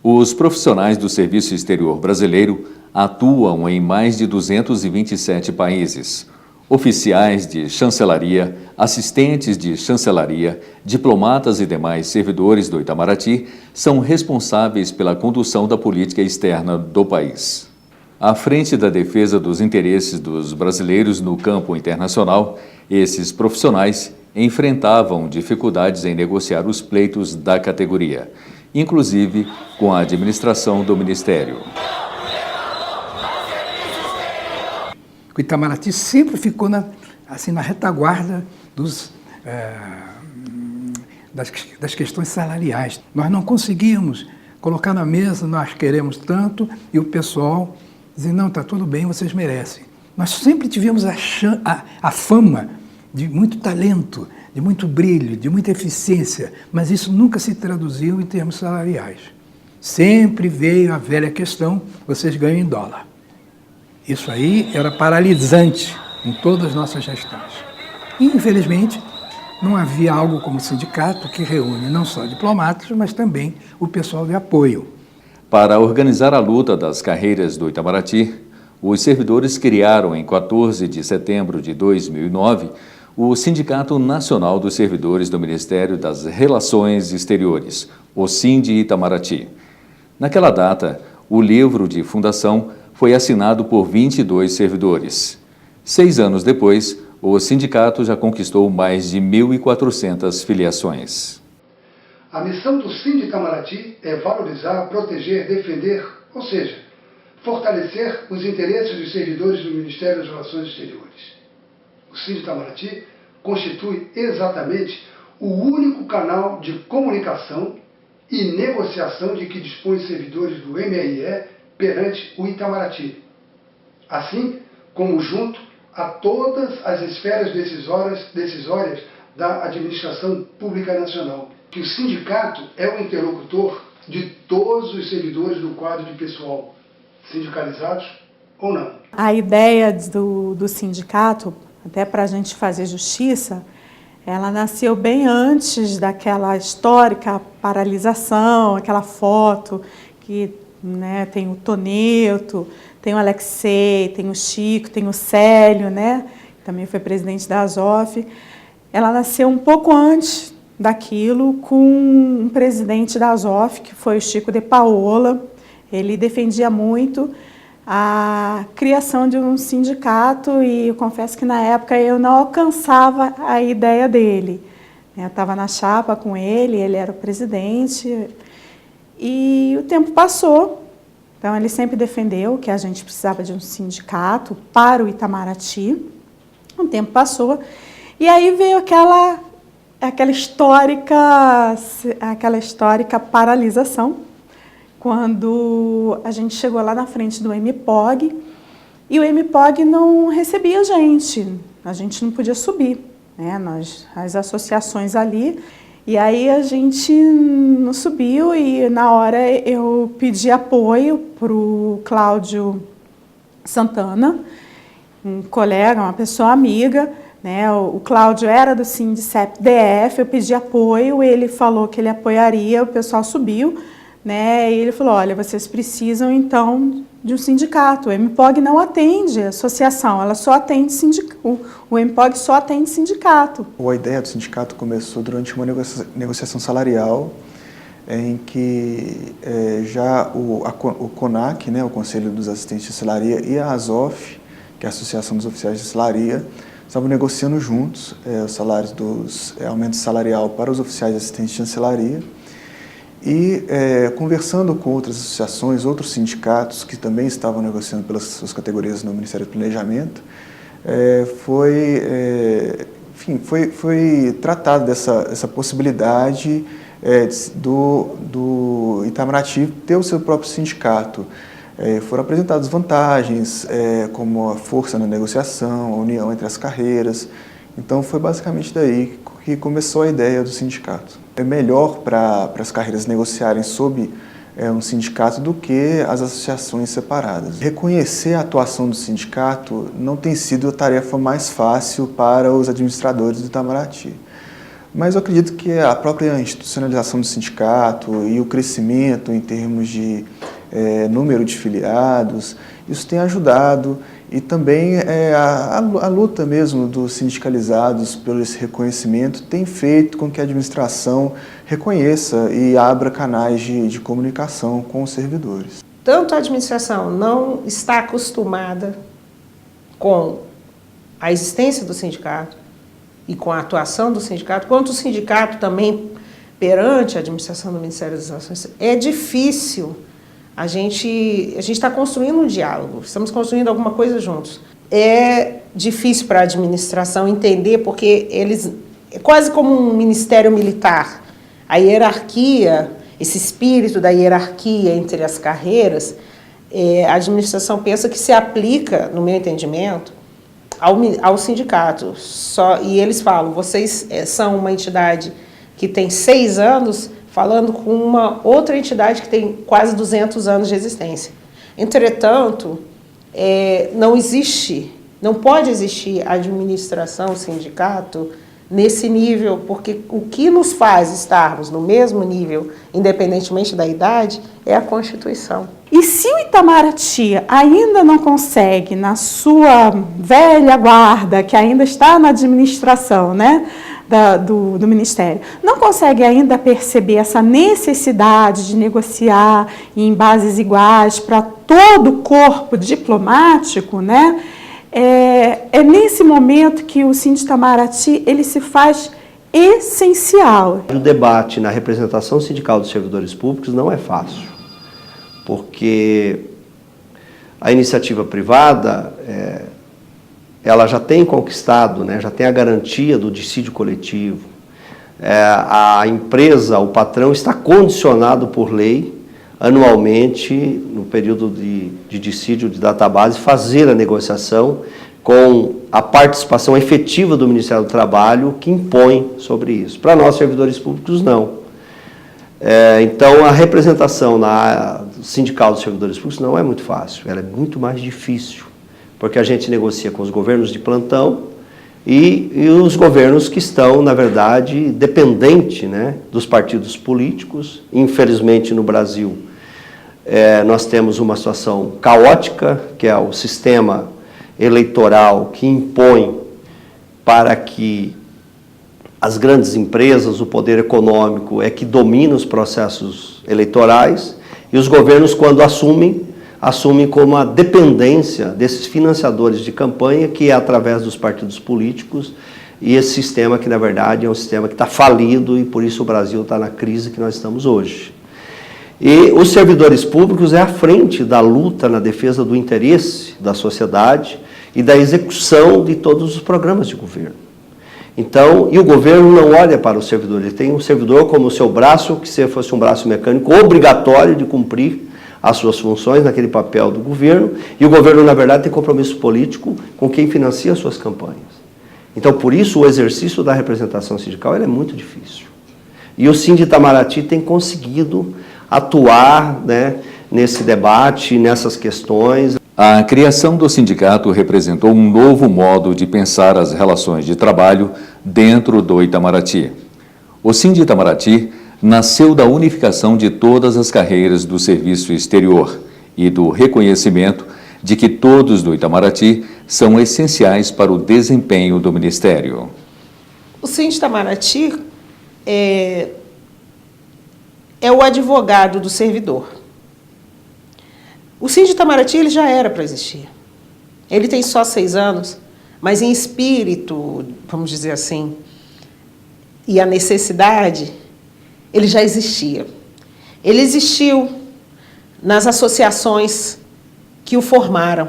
Os profissionais do Serviço Exterior Brasileiro atuam em mais de 227 países. Oficiais de chancelaria, assistentes de chancelaria, diplomatas e demais servidores do Itamaraty são responsáveis pela condução da política externa do país. À frente da defesa dos interesses dos brasileiros no campo internacional, esses profissionais enfrentavam dificuldades em negociar os pleitos da categoria, inclusive com a administração do Ministério. O Itamaraty sempre ficou na retaguarda das questões salariais. Nós não conseguíamos colocar na mesa, nós queremos tanto, e o pessoal dizer, não, está tudo bem, vocês merecem. Nós sempre tivemos a fama de muito talento, de muito brilho, de muita eficiência, mas isso nunca se traduziu em termos salariais. Sempre veio a velha questão, vocês ganham em dólar. Isso aí era paralisante em todas as nossas gestões. E, infelizmente, não havia algo como sindicato que reúne não só diplomatas, mas também o pessoal de apoio. Para organizar a luta das carreiras do Itamaraty, os servidores criaram, em 14 de setembro de 2009, o Sindicato Nacional dos Servidores do Ministério das Relações Exteriores, o Sindi-Itamaraty. Naquela data, o livro de fundação foi assinado por 22 servidores. 6 anos depois, o sindicato já conquistou mais de 1.400 filiações. A missão do Sindi-Itamaraty é valorizar, proteger, defender, ou seja, fortalecer os interesses dos servidores do Ministério das Relações Exteriores. O Sindi-Itamaraty constitui exatamente o único canal de comunicação e negociação de que dispõem os servidores do MRE perante o Itamaraty, assim como junto a todas as esferas decisórias da administração pública nacional, que o sindicato é o interlocutor de todos os servidores do quadro de pessoal, sindicalizados ou não. A ideia do sindicato, até para a gente fazer justiça, ela nasceu bem antes daquela histórica paralisação, aquela foto que tem o Toneto, tem o Alexei, tem o Chico, tem o Célio, que também foi presidente da Azof. Ela nasceu um pouco antes daquilo, com um presidente da Azof, que foi o Chico de Paola. Ele defendia muito a criação de um sindicato e eu confesso que na época eu não alcançava a ideia dele. Eu estava na chapa com ele era o presidente e o tempo passou. Então ele sempre defendeu que a gente precisava de um sindicato para o Itamaraty. O tempo passou e aí veio aquela histórica paralisação, quando a gente chegou lá na frente do MPOG e o MPOG não recebia a gente não podia subir, as associações ali, e aí a gente não subiu e na hora eu pedi apoio para o Cláudio Santana, um colega, uma pessoa amiga, o Cláudio era do Sindicep-DF, eu pedi apoio, ele falou que ele apoiaria, o pessoal subiu, e ele falou, olha, vocês precisam então de um sindicato. O MPOG não atende a associação, ela só atende sindicato. O MPOG só atende sindicato. A ideia do sindicato começou durante uma negociação salarial em que já o CONAC, o Conselho dos Assistentes de Chancelaria, e a Azof, que é a Associação dos Oficiais de Chancelaria, estavam negociando juntos os salários aumento salarial para os oficiais e assistentes de chancelaria. E conversando com outras associações, outros sindicatos que também estavam negociando pelas suas categorias no Ministério do Planejamento, foi tratada essa possibilidade do Itamaraty ter o seu próprio sindicato. Foram apresentadas vantagens, como a força na negociação, a união entre as carreiras. Então foi basicamente daí que começou a ideia do sindicato. É melhor para as carreiras negociarem sob um sindicato do que as associações separadas. Reconhecer a atuação do sindicato não tem sido a tarefa mais fácil para os administradores do Itamaraty, Mas eu acredito que a própria institucionalização do sindicato e o crescimento em termos de número de filiados, isso tem ajudado, e também a luta mesmo dos sindicalizados pelo esse reconhecimento tem feito com que a administração reconheça e abra canais de comunicação com os servidores. Tanto a administração não está acostumada com a existência do sindicato e com a atuação do sindicato, quanto o sindicato também perante a administração do Ministério das Relações. É difícil. A gente está construindo um diálogo, estamos construindo alguma coisa juntos. É difícil para a administração entender, porque eles é quase como um ministério militar. A hierarquia, esse espírito da hierarquia entre as carreiras, a administração pensa que se aplica, no meu entendimento, ao sindicato. E eles falam, vocês são uma entidade que tem 6 anos, falando com uma outra entidade que tem quase 200 anos de existência. Entretanto, não pode existir administração, sindicato, nesse nível, porque o que nos faz estarmos no mesmo nível, independentemente da idade, é a Constituição. E se o Itamaraty ainda não consegue, na sua velha guarda, que ainda está na administração, né, do Ministério, não consegue ainda perceber essa necessidade de negociar em bases iguais para todo o corpo diplomático, né, é nesse momento que o Itamaraty ele se faz essencial. O debate na representação sindical dos servidores públicos não é fácil, porque a iniciativa privada ela já tem conquistado, né, já tem a garantia do dissídio coletivo. A empresa, o patrão, está condicionado por lei, anualmente, no período de dissídio de database, fazer a negociação com a participação efetiva do Ministério do Trabalho, que impõe sobre isso. Para nós, servidores públicos, não. Então, a representação sindical dos servidores públicos não é muito fácil, ela é muito mais difícil, porque a gente negocia com os governos de plantão e os governos que estão, na verdade, dependentes, né, dos partidos políticos. Infelizmente, no Brasil, nós temos uma situação caótica, que é o sistema eleitoral que impõe para que as grandes empresas, o poder econômico, que domina os processos eleitorais, e os governos, quando assumem como a dependência desses financiadores de campanha, que é através dos partidos políticos, e esse sistema que, na verdade, é um sistema que está falido, e por isso o Brasil está na crise que nós estamos hoje. E os servidores públicos à frente da luta na defesa do interesse da sociedade e da execução de todos os programas de governo. Então, e o governo não olha para o servidor, ele tem o servidor como o seu braço, que se fosse um braço mecânico obrigatório de cumprir as suas funções naquele papel do governo, e o governo, na verdade, tem compromisso político com quem financia as suas campanhas. Então, por isso, o exercício da representação sindical é muito difícil. E o Itamaraty tem conseguido atuar, né, nesse debate, nessas questões. A criação do sindicato representou um novo modo de pensar as relações de trabalho dentro do Itamaraty. O Itamaraty nasceu da unificação de todas as carreiras do serviço exterior e do reconhecimento de que todos do Itamaraty são essenciais para o desempenho do Ministério. O Itamaraty é o advogado do servidor. O Itamaraty ele já era para existir. Ele tem só 6 anos, mas em espírito, vamos dizer assim, e a necessidade, ele já existia. Ele existiu nas associações que o formaram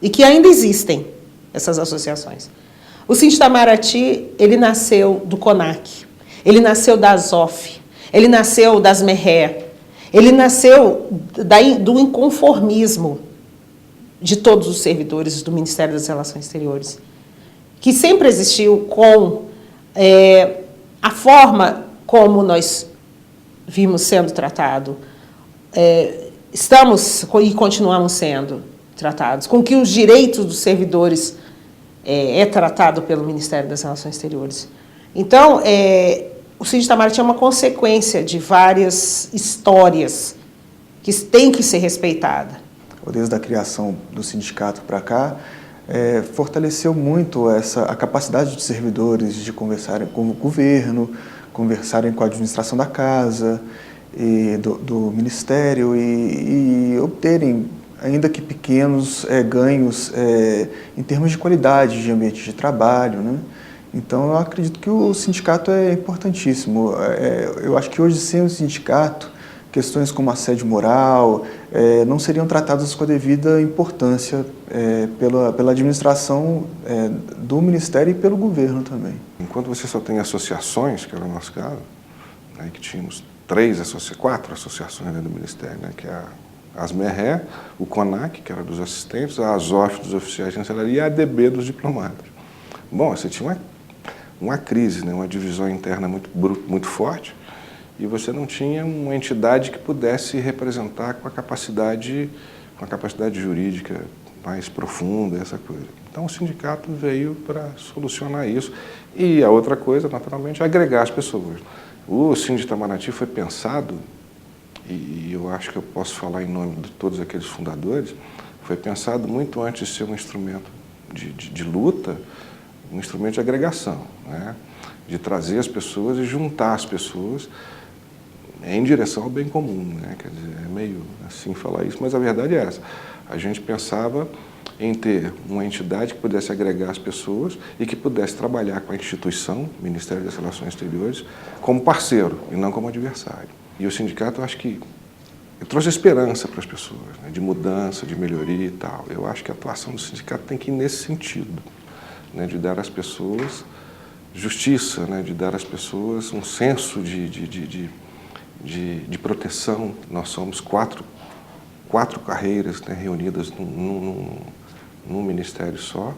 e que ainda existem, essas associações. O Itamaraty, ele nasceu do CONAC, ele nasceu da ASOF, ele nasceu das MERRE, ele nasceu do inconformismo de todos os servidores do Ministério das Relações Exteriores, que sempre existiu com a forma como nós vimos sendo tratado, estamos e continuamos sendo tratados, com que os direitos dos servidores tratado pelo Ministério das Relações Exteriores. Então, o Síndico Itamaraty é uma consequência de várias histórias que têm que ser respeitadas. Desde a criação do sindicato para cá, fortaleceu muito a capacidade dos servidores de conversarem com o governo, conversarem com a administração da casa, e do Ministério e obterem, ainda que pequenos, ganhos em termos de qualidade de ambiente de trabalho, né? Então, eu acredito que o sindicato é importantíssimo. Eu acho que hoje, sem o sindicato, questões como assédio moral não seriam tratadas com a devida importância pela administração do Ministério e pelo governo também. Enquanto você só tem associações, que era o nosso caso, né, que tínhamos 4 associações dentro do Ministério, né, que é a ASMERRE, o CONAC, que era dos assistentes, a ASOF dos oficiais de chancelaria e a ADB dos diplomados. Bom, você tinha uma crise, né, uma divisão interna muito forte, e você não tinha uma entidade que pudesse representar com a capacidade jurídica mais profunda, essa coisa. Então o sindicato veio para solucionar isso. E a outra coisa, naturalmente, é agregar as pessoas. O Síndico Itamaraty foi pensado, e eu acho que eu posso falar em nome de todos aqueles fundadores, foi pensado muito antes de ser um instrumento de luta, um instrumento de agregação, né? De trazer as pessoas e juntar as pessoas em direção ao bem comum, né? Quer dizer, é meio assim falar isso, mas a verdade é essa. A gente pensava em ter uma entidade que pudesse agregar as pessoas e que pudesse trabalhar com a instituição, Ministério das Relações Exteriores, como parceiro e não como adversário. E o sindicato, eu acho que trouxe esperança para as pessoas, né? De mudança, de melhoria e tal. Eu acho que a atuação do sindicato tem que ir nesse sentido, né? De dar às pessoas justiça, né? De dar às pessoas um senso de proteção. Nós somos quatro carreiras, né, reunidas num ministério só,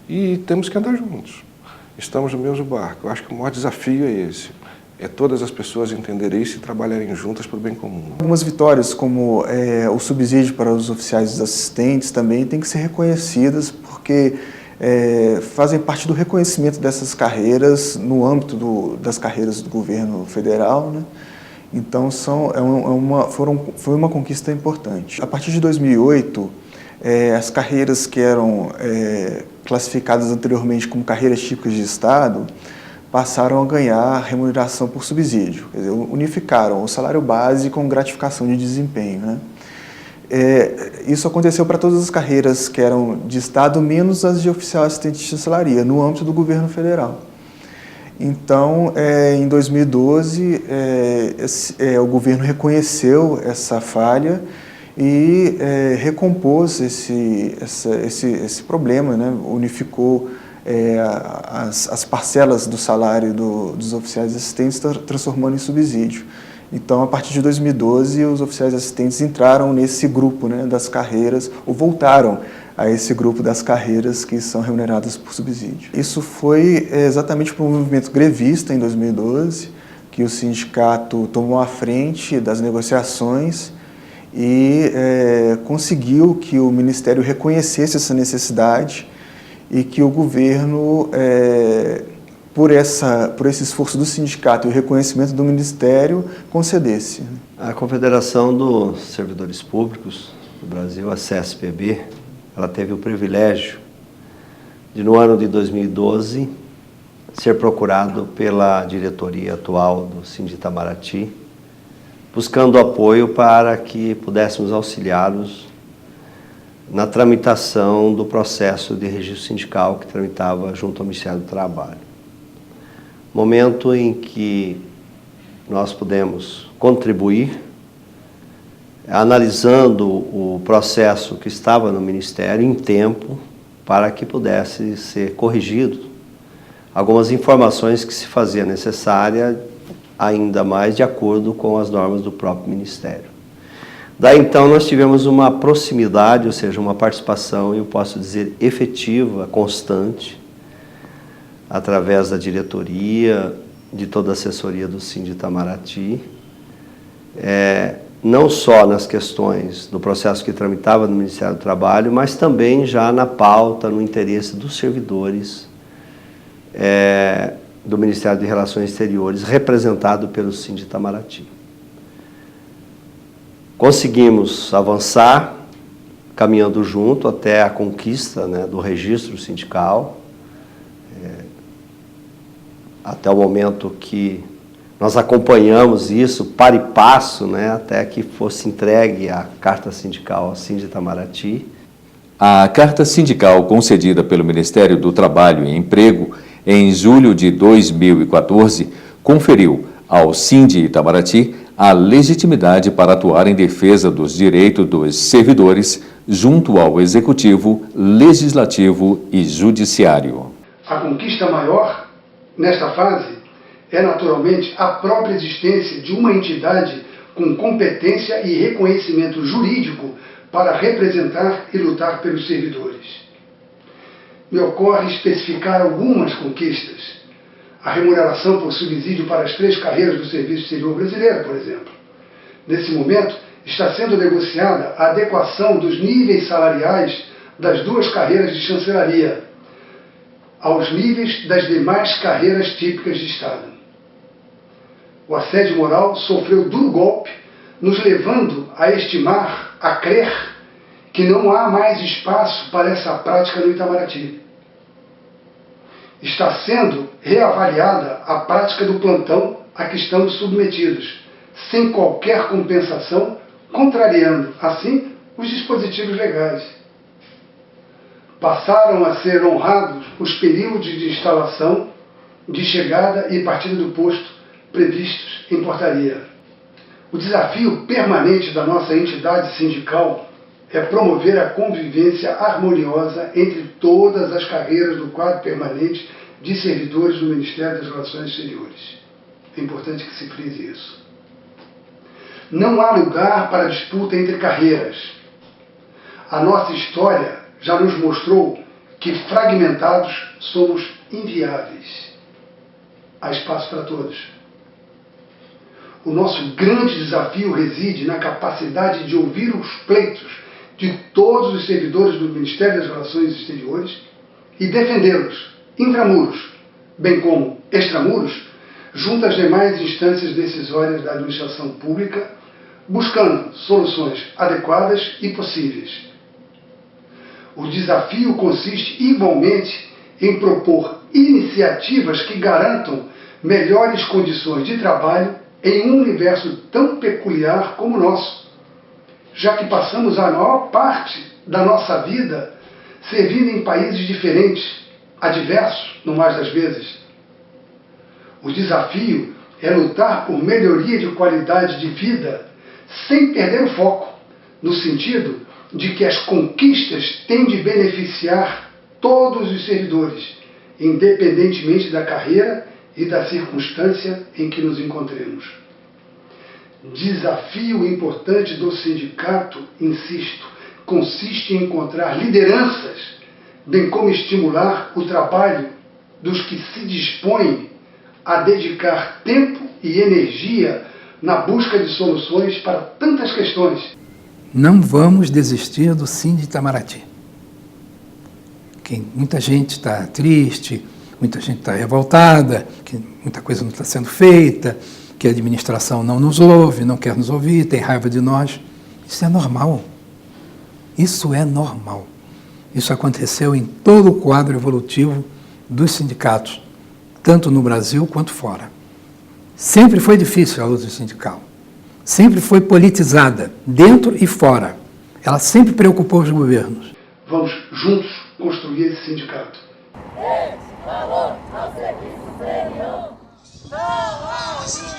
e temos que andar juntos. Estamos no mesmo barco. Eu acho que o maior desafio é esse, é todas as pessoas entenderem isso e trabalharem juntas para o bem comum. Algumas vitórias, como o subsídio para os oficiais e os assistentes, também têm que ser reconhecidas, porque fazem parte do reconhecimento dessas carreiras no âmbito das carreiras do governo federal, né? Então, foi uma conquista importante. A partir de 2008, as carreiras que eram classificadas anteriormente como carreiras típicas de Estado passaram a ganhar remuneração por subsídio. Quer dizer, unificaram o salário base com gratificação de desempenho, né? Isso aconteceu para todas as carreiras que eram de Estado, menos as de oficial assistente de chancelaria, no âmbito do governo federal. Então, em 2012, o governo reconheceu essa falha e recompôs esse problema, né? Unificou as parcelas do salário dos oficiais assistentes, transformando em subsídio. Então, a partir de 2012, os oficiais assistentes entraram nesse grupo, né, das carreiras, ou voltaram a esse grupo das carreiras que são remuneradas por subsídio. Isso foi exatamente por um movimento grevista em 2012, que o sindicato tomou a frente das negociações e conseguiu que o Ministério reconhecesse essa necessidade e que o governo, por esse esforço do sindicato e o reconhecimento do Ministério, concedesse. A Confederação dos Servidores Públicos do Brasil, a CSPB, ela teve o privilégio de, no ano de 2012, ser procurado pela diretoria atual do Síndico Itamaraty, buscando apoio para que pudéssemos auxiliá-los na tramitação do processo de registro sindical que tramitava junto ao Ministério do Trabalho. Momento em que nós pudemos contribuir, analisando o processo que estava no Ministério em tempo, para que pudesse ser corrigido algumas informações que se fazia necessária, ainda mais de acordo com as normas do próprio Ministério. Daí então nós tivemos uma proximidade, ou seja, uma participação, eu posso dizer, efetiva, constante, através da diretoria, de toda a assessoria do Síndico Itamaraty, não só nas questões do processo que tramitava no Ministério do Trabalho, mas também já na pauta, no interesse dos servidores, do Ministério de Relações Exteriores, representado pelo Sind Itamaraty. Conseguimos avançar, caminhando junto até a conquista, né, do registro sindical, até o momento que nós acompanhamos isso, para e passo, né, até que fosse entregue a carta sindical ao Sind Itamaraty. A carta sindical concedida pelo Ministério do Trabalho e Emprego em julho de 2014 conferiu ao Sind Itamaraty a legitimidade para atuar em defesa dos direitos dos servidores junto ao Executivo, Legislativo e Judiciário. A conquista maior, nesta fase, é naturalmente a própria existência de uma entidade com competência e reconhecimento jurídico para representar e lutar pelos servidores. Me ocorre especificar algumas conquistas. A remuneração por subsídio para as 3 carreiras do Serviço Exterior Brasileiro, por exemplo. Nesse momento, está sendo negociada a adequação dos níveis salariais das 2 carreiras de chancelaria aos níveis das demais carreiras típicas de Estado. O assédio moral sofreu duro golpe, nos levando a estimar, a crer, que não há mais espaço para essa prática no Itamaraty. Está sendo reavaliada a prática do plantão a que estamos submetidos, sem qualquer compensação, contrariando, assim, os dispositivos legais. Passaram a ser honrados os períodos de instalação, de chegada e partida do posto previstos em portaria. O desafio permanente da nossa entidade sindical é promover a convivência harmoniosa entre todas as carreiras do quadro permanente de servidores do Ministério das Relações Exteriores. É importante que se frise isso. Não há lugar para disputa entre carreiras. A nossa história já nos mostrou que fragmentados somos inviáveis. Há espaço para todos. O nosso grande desafio reside na capacidade de ouvir os pleitos de todos os servidores do Ministério das Relações Exteriores e defendê-los, intramuros, bem como extramuros, junto às demais instâncias decisórias da administração pública, buscando soluções adequadas e possíveis. O desafio consiste igualmente em propor iniciativas que garantam melhores condições de trabalho em um universo tão peculiar como o nosso, já que passamos a maior parte da nossa vida servindo em países diferentes, adversos, no mais das vezes. O desafio é lutar por melhoria de qualidade de vida sem perder o foco, no sentido de que as conquistas têm de beneficiar todos os servidores, independentemente da carreira e da circunstância em que nos encontremos. Desafio importante do sindicato, insisto, consiste em encontrar lideranças, bem como estimular o trabalho dos que se dispõem a dedicar tempo e energia na busca de soluções para tantas questões. Não vamos desistir do Sind Itamaraty. Muita gente está triste, muita gente está revoltada, que muita coisa não está sendo feita, que a administração não nos ouve, não quer nos ouvir, tem raiva de nós. Isso é normal. Isso é normal. Isso aconteceu em todo o quadro evolutivo dos sindicatos, tanto no Brasil quanto fora. Sempre foi difícil a luta sindical. Sempre foi politizada, dentro e fora. Ela sempre preocupou os governos. Vamos juntos construir esse sindicato. Esse valor ao serviço exterior. Não há